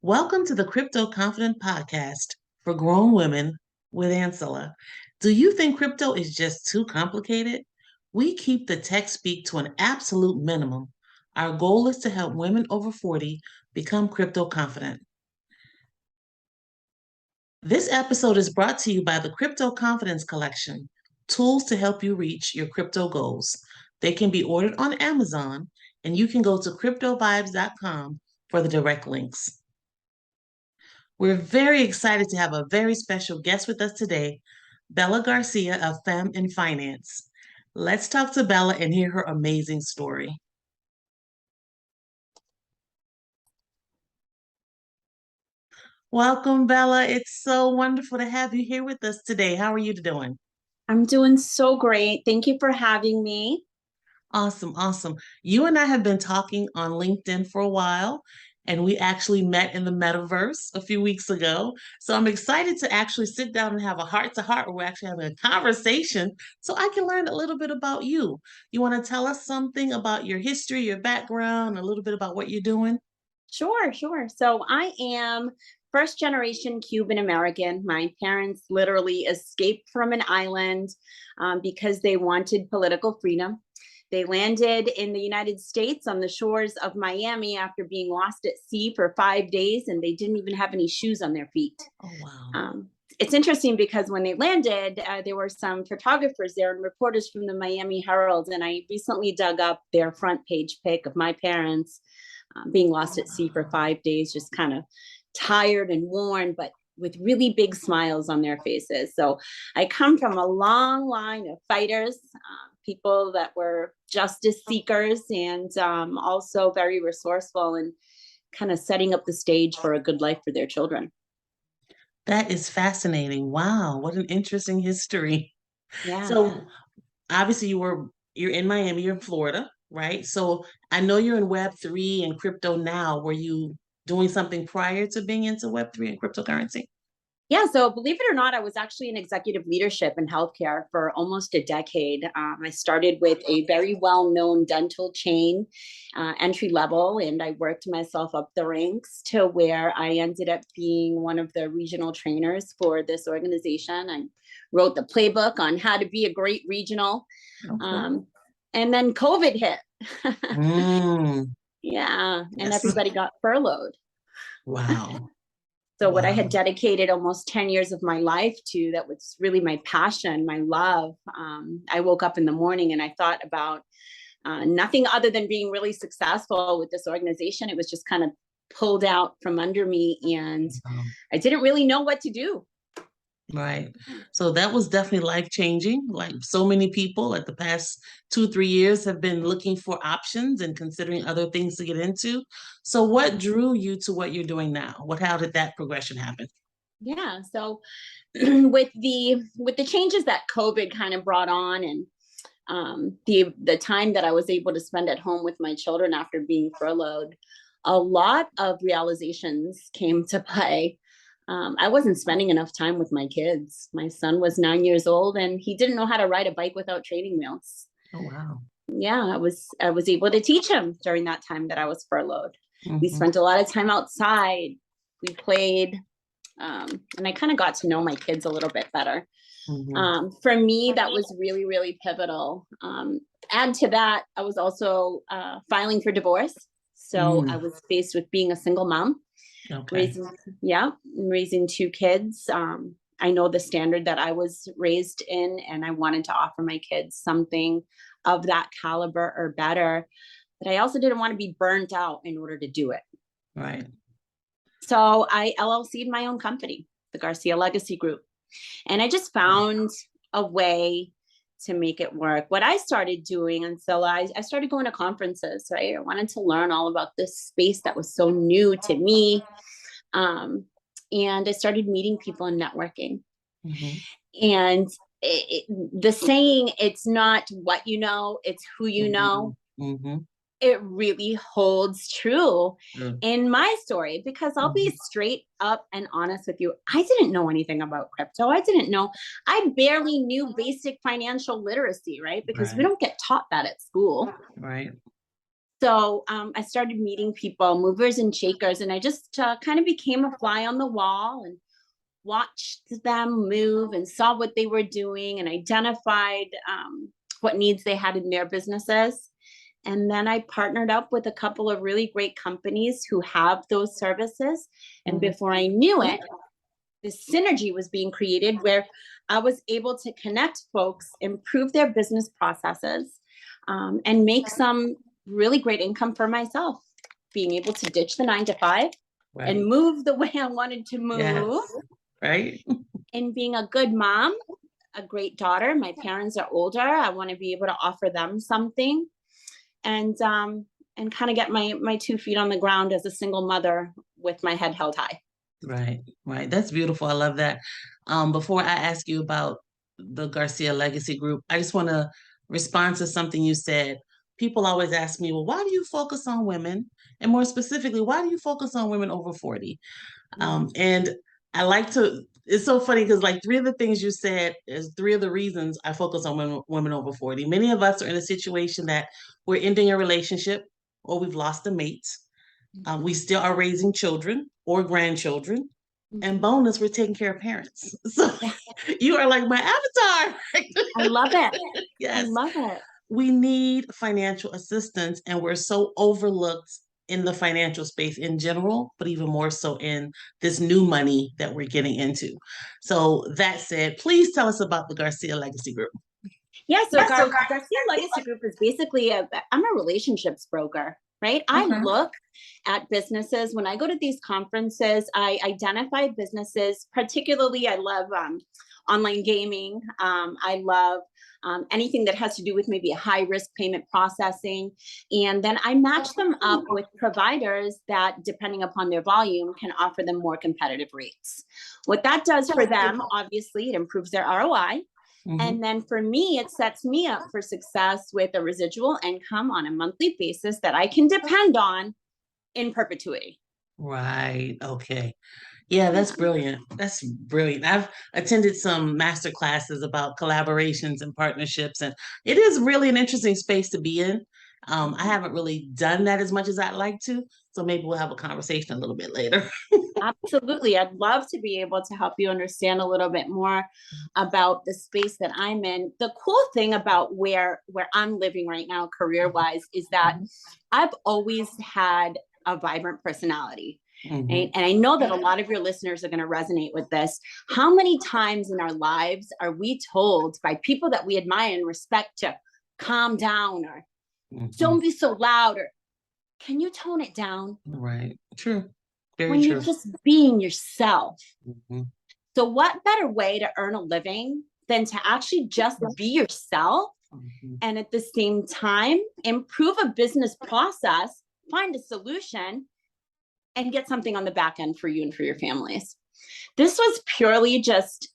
Welcome to the Crypto Confident Podcast for grown women with Ancilla. Do you think crypto is just too complicated? We keep the tech speak to an absolute minimum. Our goal is to help women over 40 become crypto confident. This episode is brought to you by the Crypto Confidence Collection, tools to help you reach your crypto goals. They can be ordered on Amazon, and you can go to cryptovibes.com for the direct links. We're very excited to have a very special guest with us today, Bella Garcia of Femme in Finance. Let's talk to Bella and hear her amazing story. Welcome, Bella. It's so wonderful to have you here with us today. How are you doing? I'm doing so great. Thank you for having me. Awesome. You and I have been talking on LinkedIn for a while, and we actually met in the metaverse a few weeks ago. So I'm excited to actually sit down and have a heart to heart where we're actually having a conversation so I can learn a little bit about you. You want to tell us something about your history, your background, a little bit about what you're doing? Sure. So I am first generation Cuban American. My parents literally escaped from an island because they wanted political freedom. They landed in the United States on the shores of Miami after being lost at sea for 5 days, and they didn't even have any shoes on their feet. Oh, wow. It's interesting because when they landed, there were some photographers there and reporters from the Miami Herald, and I recently dug up their front page pic of my parents being lost at sea for 5 days, just kind of tired and worn, but with really big smiles on their faces. So I come from a long line of fighters, people that were justice seekers, and also very resourceful and kind of setting up the stage for a good life for their children. That is fascinating. Wow, what an interesting history. Yeah. So obviously you're in Miami, you're in Florida, right? So I know you're in Web3 and crypto now. Were you doing something prior to being into Web3 and cryptocurrency? Yeah, so believe it or not, I was actually in executive leadership in healthcare for almost a decade. I started with a very well-known dental chain, entry level, and I worked myself up the ranks to where I ended up being one of the regional trainers for this organization. I wrote the playbook on how to be a great regional. Okay. And then COVID hit. Mm, Yeah, and yes. everybody got furloughed. Wow. So what I Wow. had dedicated almost 10 years of my life to, that was really my passion, my love. I woke up in the morning and I thought about nothing other than being really successful with this organization. It was just kind of pulled out from under me, and Wow. I didn't really know what to do. Right. So that was definitely life changing. Like so many people, like the past 2, 3 years, have been looking for options and considering other things to get into. So what drew you to what you're doing now? How did that progression happen? Yeah. So with the changes that COVID kind of brought on, and the time that I was able to spend at home with my children after being furloughed, a lot of realizations came to play. I wasn't spending enough time with my kids. My son was 9 years old and he didn't know how to ride a bike without training wheels. Oh, wow. Yeah, I was able to teach him during that time that I was furloughed. We Hmm. spent a lot of time outside. We played, and I kind of got to know my kids a little bit better. Hmm. For me, that was really, really pivotal. Add to that, I was also filing for divorce. So I Mm, was faced with being a single mom, okay. raising, yeah, raising two kids. I know the standard that I was raised in, and I wanted to offer my kids something of that caliber or better. But I also didn't want to be burnt out in order to do it. Right. So I LLC'd my own company, the Garcia Legacy Group. And I just found a way to make it work. What I started doing, and so I started going to conferences, right? I wanted to learn all about this space that was so new to me. And I started meeting people and networking. Hmm. And the saying, it's not what you know, it's who you Hmm. know, Hmm. it really holds true Sure. in my story, because I'll be Hmm. straight up and honest with you. I didn't know anything about crypto. I barely knew basic financial literacy, right? Because we Right. don't get taught that at school. Right. So I started meeting people, movers and shakers, and I just kind of became a fly on the wall and watched them move and saw what they were doing and identified what needs they had in their businesses. And then I partnered up with a couple of really great companies who have those services. And before I knew it, this synergy was being created where I was able to connect folks, improve their business processes, and make some really great income for myself, being able to ditch the 9 to 5 and move the way I wanted to move. Yes. Right. And being a good mom, a great daughter. My parents are older. I want to be able to offer them something, and kind of get my 2 feet on the ground as a single mother with my head held high. Right, right. That's beautiful. I love that. Before I ask you about the Garcia Legacy Group, I just want to respond to something you said. People always ask me, well, why do you focus on women? And more specifically, why do you focus on women over 40? And I like to, it's so funny because like 3 of the things you said is 3 of the reasons I focus on women over 40. Many of us are in a situation that we're ending a relationship or we've lost a mate. We still are raising children or grandchildren. And bonus, we're taking care of parents. So you are like my avatar. I love it. Yes. I love it. We need financial assistance, and we're so overlooked in the financial space in general, but even more so in this new money that we're getting into. So that said, please tell us about the Garcia Legacy Group. Yeah, so Garcia Legacy Group is basically I'm a relationships broker, right? I look at businesses. When I go to these conferences, I identify businesses. Particularly, I love online gaming. I love anything that has to do with maybe a high risk payment processing. And then I match them up with providers that, depending upon their volume, can offer them more competitive rates. What that does for them, obviously, it improves their ROI. And then for me, it sets me up for success with a residual income on a monthly basis that I can depend on in perpetuity. Right. Okay. Yeah, that's brilliant. That's brilliant. I've attended some master classes about collaborations and partnerships, and it is really an interesting space to be in. I haven't really done that as much as I'd like to, so maybe we'll have a conversation a little bit later. Absolutely. I'd love to be able to help you understand a little bit more about the space that I'm in. The cool thing about where I'm living right now, career-wise, is that I've always had a vibrant personality. And I know that a lot of your listeners are going to resonate with this. How many times in our lives are we told by people that we admire and respect to calm down, or don't be so loud, or can you tone it down? Right. True. Very when true. You're just being yourself. So what better way to earn a living than to actually just be yourself and at the same time improve a business process, find a solution, and get something on the back end for you and for your families. This was purely just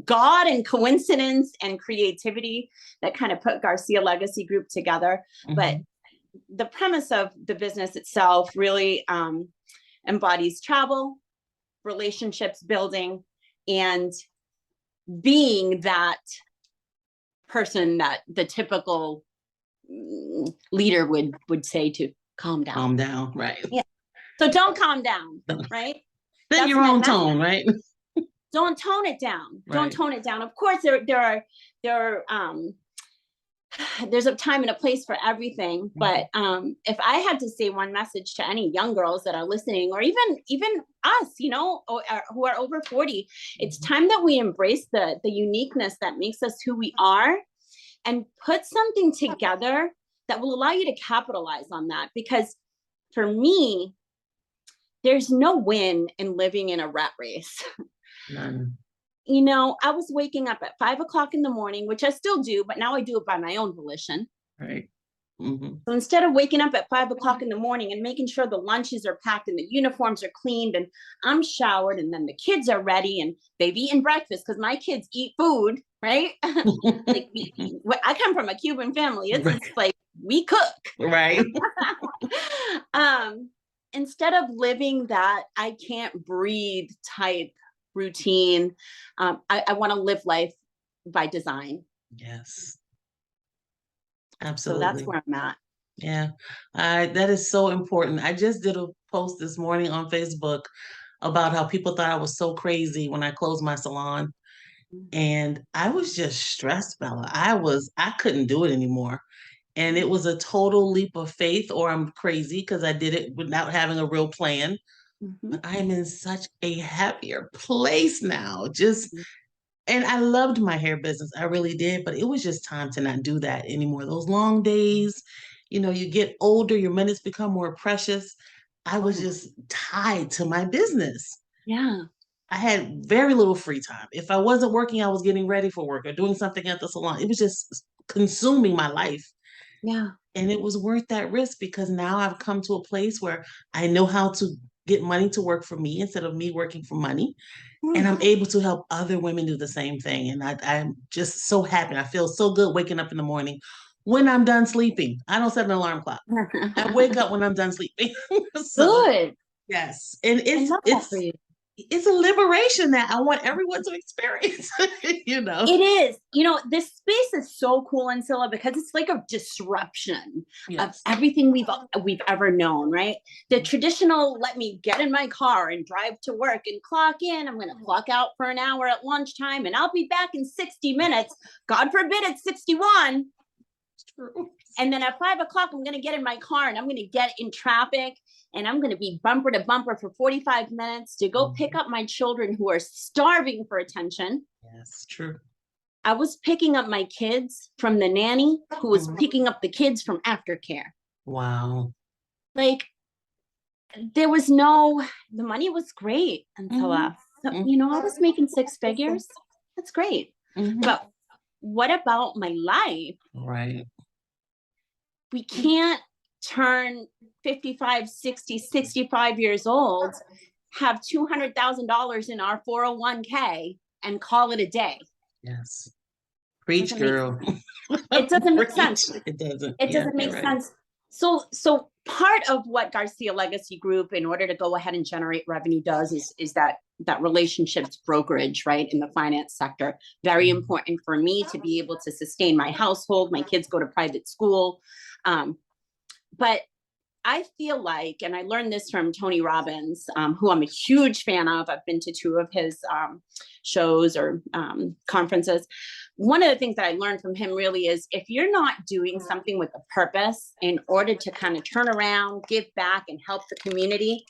God and coincidence and creativity that kind of put Garcia Legacy Group together. But the premise of the business itself really embodies travel, relationships building, and being that person that the typical leader would say to calm down. Calm down, right. Yeah. So don't calm down, right? Set your own tone, right? Don't tone it down. Right. Don't tone it down. Of course, there are there's a time and a place for everything. But if I had to say one message to any young girls that are listening, or even us, who are over 40, it's time that we embrace the uniqueness that makes us who we are and put something together that will allow you to capitalize on that. Because for me, there's no win in living in a rat race. None. I was waking up at 5 o'clock in the morning, which I still do, but now I do it by my own volition. Right. So instead of waking up at 5 o'clock in the morning and making sure the lunches are packed and the uniforms are cleaned and I'm showered and then the kids are ready and they've eaten breakfast, because my kids eat food, right? Like I come from a Cuban family. It's just like we cook. Right. Instead of living that I can't breathe type routine, I want to live life by design. Yes. Absolutely. So that's where I'm at. Yeah, that is so important. I just did a post this morning on Facebook about how people thought I was so crazy when I closed my salon. And I was just stressed, Bella. I couldn't do it anymore. And it was a total leap of faith, or I'm crazy because I did it without having a real plan. Mhm. But I'm in such a happier place now. And I loved my hair business. I really did. But it was just time to not do that anymore. Those long days, you get older, your minutes become more precious. I was Totally. just tied to my business. Yeah. I had very little free time. If I wasn't working, I was getting ready for work or doing something at the salon. It was just consuming my life. Yeah. And it was worth that risk because now I've come to a place where I know how to get money to work for me instead of me working for money. And Mm. I'm able to help other women do the same thing. And I'm just so happy. I feel so good waking up in the morning when I'm done sleeping. I don't set an alarm clock. I wake up when I'm done sleeping. So Good. yes. And I it's love that for it's you. it's a liberation that I want everyone to experience, you know. It is. This space is so cool, Ancilla, because it's like a disruption of Yes. everything we've ever known, right? The traditional let me get in my car and drive to work and clock in. I'm going to clock out for an hour at lunchtime and I'll be back in 60 minutes. God forbid it's 61. True. And then at 5 o'clock, I'm going to get in my car and I'm going to get in traffic and I'm going to be bumper to bumper for 45 minutes to go pick up my children who are starving for attention. Yes, true. I was picking up my kids from the nanny who was Mhm. picking up the kids from aftercare. Wow. Like there was no, the money was great until Hmm. so, I was making six figures. That's great. Hmm. But what about my life? Right. We can't turn 55, 60, 65 years old, have $200,000 in our 401k and call it a day. Yes. It Preach, doesn't make girl. it doesn't make Preach. sense. It doesn't. It Yeah, doesn't you're make right. sense. So part of what Garcia Legacy Group, in order to go ahead and generate revenue, does is that relationships brokerage, right, in the finance sector. Very important for me to be able to sustain my household. My kids go to private school, but I feel like, and I learned this from Tony Robbins, who I'm a huge fan of. I've been to two of his shows or conferences. One of the things that I learned from him really is if you're not doing something with a purpose in order to kind of turn around, give back, and help the community,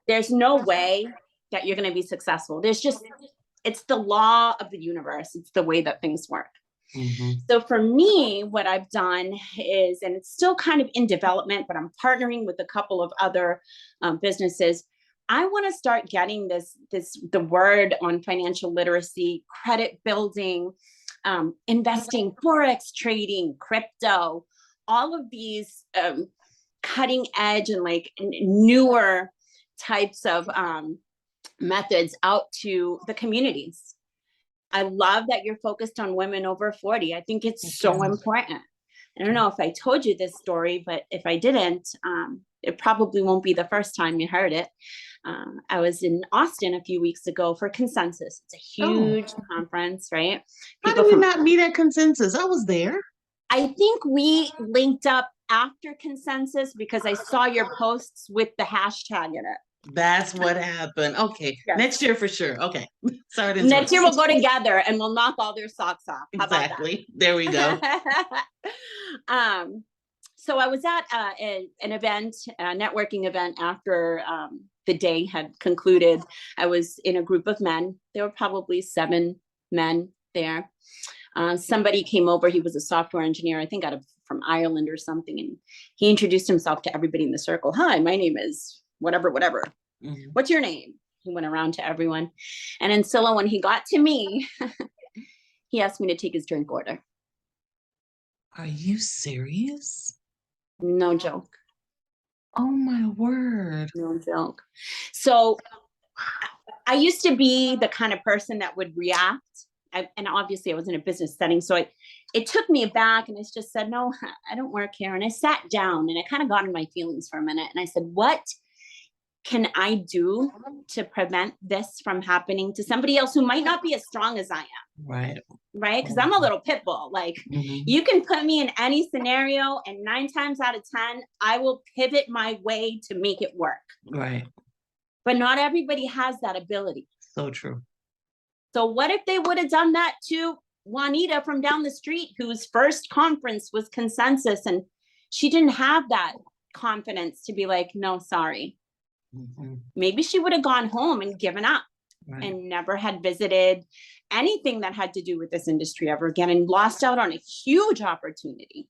there's no way that you're going to be successful. It's the law of the universe. It's the way that things work. Hmm. So for me, what I've done is, and it's still kind of in development, but I'm partnering with a couple of other businesses. I want to start getting the word on financial literacy, credit building, investing, forex trading, crypto, all of these cutting edge and like newer types of methods out to the communities. I love that you're focused on women over 40. I think it's Thank so you. important. I don't know if I told you this story, but if I didn't, it probably won't be the first time you heard it. I was in Austin a few weeks ago for Consensus. It's a Oh, huge conference, right? how did People we from, not meet at Consensus? I was there. I think we linked up after Consensus because I saw your posts with the hashtag in it. That's what happened. Okay. Next Yes. year for sure. Okay. Sorry to Next interrupt. year we'll go together and we'll knock all their socks off. How about Exactly. There we go. that? So I was at an event, a networking event after the day had concluded. I was in a group of men. There were probably 7 men there. Somebody came over. He was a software engineer, I think from Ireland or something. And he introduced himself to everybody in the circle. Hi, my name is whatever, whatever. Mhm. What's your name? He went around to everyone. And Ancilla, when he got to me, he asked me to take his drink order. Are you serious? No joke. Oh my word. No joke. So I used to be the kind of person that would react. And obviously I was in a business setting. So it took me aback and I just said, no, I don't work here. And I sat down and I kind of got in my feelings for a minute. And I said, what can I do to prevent this from happening to somebody else who might not be as strong as I am? Right. Right? Because I'm a little pit bull. Like, you can put me in any scenario, and 9 times out of 10, I will pivot my way to make it work. Right. But not everybody has that ability. So true. So what if they would have done that to Juanita from down the street, whose first conference was consensus, and she didn't have that confidence to be like, no, sorry. Maybe she would have gone home and given up. Right. And never had visited anything that had to do with this industry ever again, and lost out on a huge opportunity.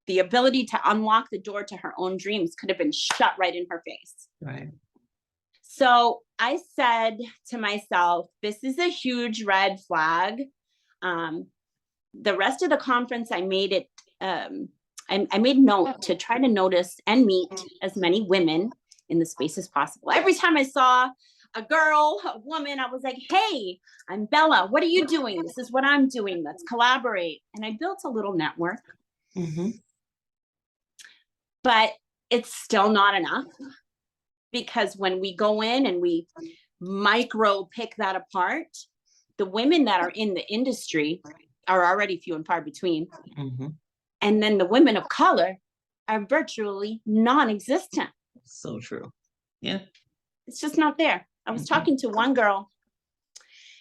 The ability to unlock the door to her own dreams could have been shut right in her face. Right. So I said to myself, this is a huge red flag. The rest of the conference, I made it, I made note to try to notice and meet as many women in the space as possible. Every time I saw a girl, a woman, I was like, hey, I'm Bella. What are you doing? This is what I'm doing. Let's collaborate. And I built a little network. But it's still not enough, because when we go in and we micro pick that apart, the women that are in the industry are already few and far between. And then the women of color are virtually non-existent. So true. Yeah. It's just not there. I was talking to one girl,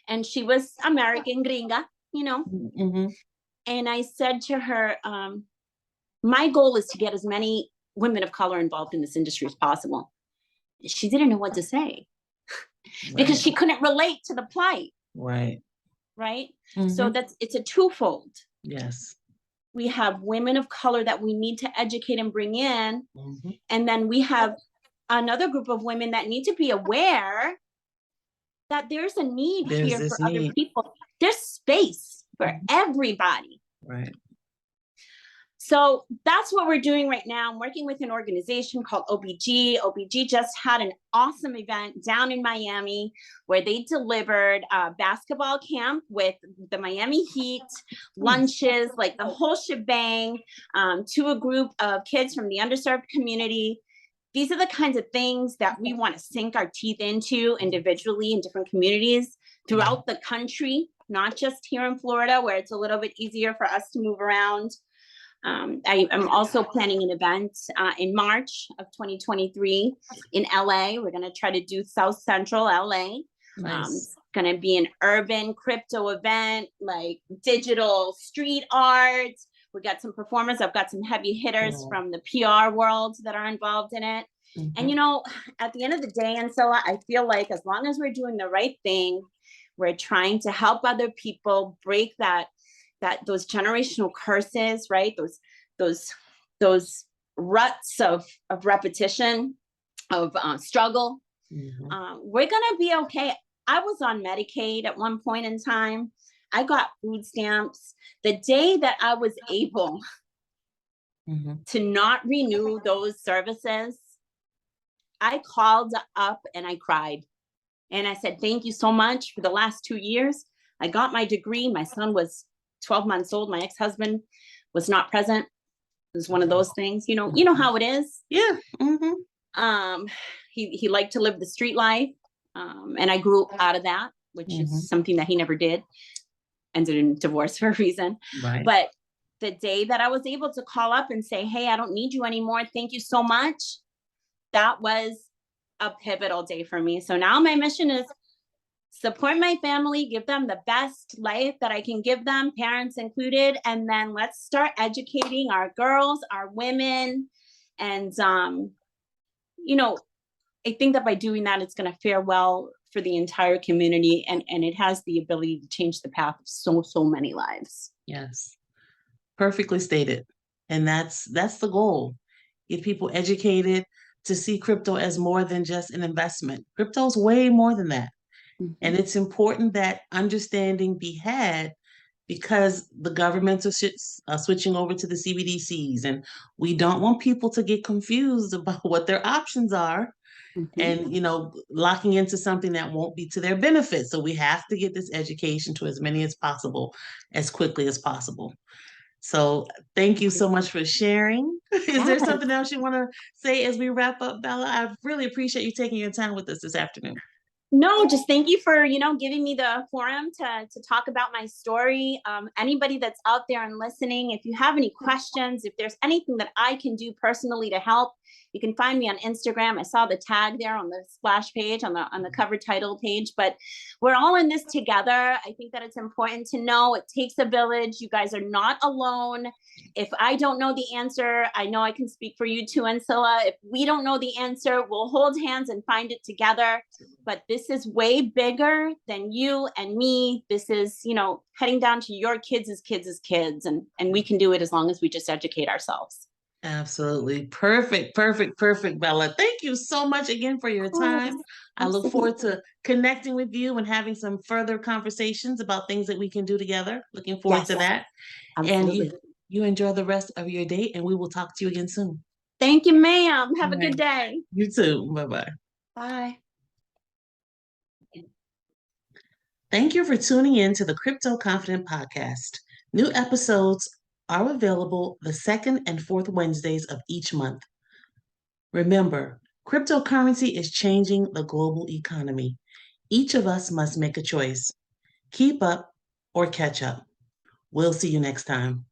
and she was American, gringa, you know. And I said to her, my goal is to get as many women of color involved in this industry as possible. She didn't know what to say because she couldn't relate to the plight. Right. So it's a twofold. Yes. We have women of color that we need to educate and bring in. And then we have another group of women that need to be aware that there's a need here for other people. There's space for everybody. Right. So that's what we're doing right now. I'm working with an organization called OBG. OBG just had an awesome event down in Miami where they delivered a basketball camp with the Miami Heat, lunches, like the whole shebang, to a group of kids from the underserved community. These are the kinds of things that we want to sink our teeth into individually in different communities throughout the country, not just here in Florida, where it's a little bit easier for us to move around. I'm also planning an event in March of 2023 in LA. We're going to try to do South Central LA. Nice. It's going to be an urban crypto event, like digital street art. We got some performers. I've got some heavy hitters from the PR world that are involved in it. And, you know, at the end of the day, Ancilla, I feel like as long as we're doing the right thing, we're trying to help other people break those generational curses, right? Those ruts of repetition, of struggle. We're gonna be okay. I was on Medicaid at one point in time. I got food stamps. The day that I was able to not renew those services, I called up and I cried. And I said, thank you so much for the last 2 years. I got my degree. My son was 12 months old. My ex-husband was not present. It was one of those things, you know how it is. Yeah. He liked to live the street life. And I grew out of that, which is something that he never did. Ended in divorce for a reason. Right. But the day that I was able to call up and say, hey, I don't need you anymore. Thank you so much. That was a pivotal day for me. So now my mission is support my family, give them the best life that I can give them, parents included. And then let's start educating our girls, our women. And, you know, I think that by doing that, it's going to fare well for the entire community. And it has the ability to change the path of so many lives. Yes. Perfectly stated. And that's the goal. Get people educated to see crypto as more than just an investment. Crypto is way more than that. And it's important that understanding be had, because the governments are switching over to the CBDCs, and we don't want people to get confused about what their options are and, you know, locking into something that won't be to their benefit. So we have to get this education to as many as possible, as quickly as possible. So thank you so much for sharing. Is there Yes. something else you want to say as we wrap up, Bella? I really appreciate you taking your time with us this afternoon. No, just thank you for giving me the forum to talk about my story. Anybody that's out there and listening, if you have any questions, if there's anything that I can do personally to help, you can find me on Instagram. I saw the tag there on the splash page, on the cover title page. But we're all in this together. I think that it's important to know it takes a village. You guys are not alone. If I don't know the answer, I know I can speak for you too, Ancilla. If we don't know the answer, we'll hold hands and find it together. But this is way bigger than you and me. This is, heading down to your kids' kids. And we can do it as long as we just educate ourselves. Absolutely. Perfect, perfect, perfect, Bella. Thank you so much again for your Of course. time. I look Absolutely. forward to connecting with you and having some further conversations about things that we can do together. Looking forward to Yes, that. And absolutely. you enjoy the rest of your day, and we will talk to you again soon. Thank you, ma'am. All Have a right. good day. You too. Bye-bye. Bye. Thank you for tuning in to the Crypto Confident Podcast. New episodes are available the second and fourth Wednesdays of each month. Remember, cryptocurrency is changing the global economy. Each of us must make a choice. Keep up or catch up. We'll see you next time.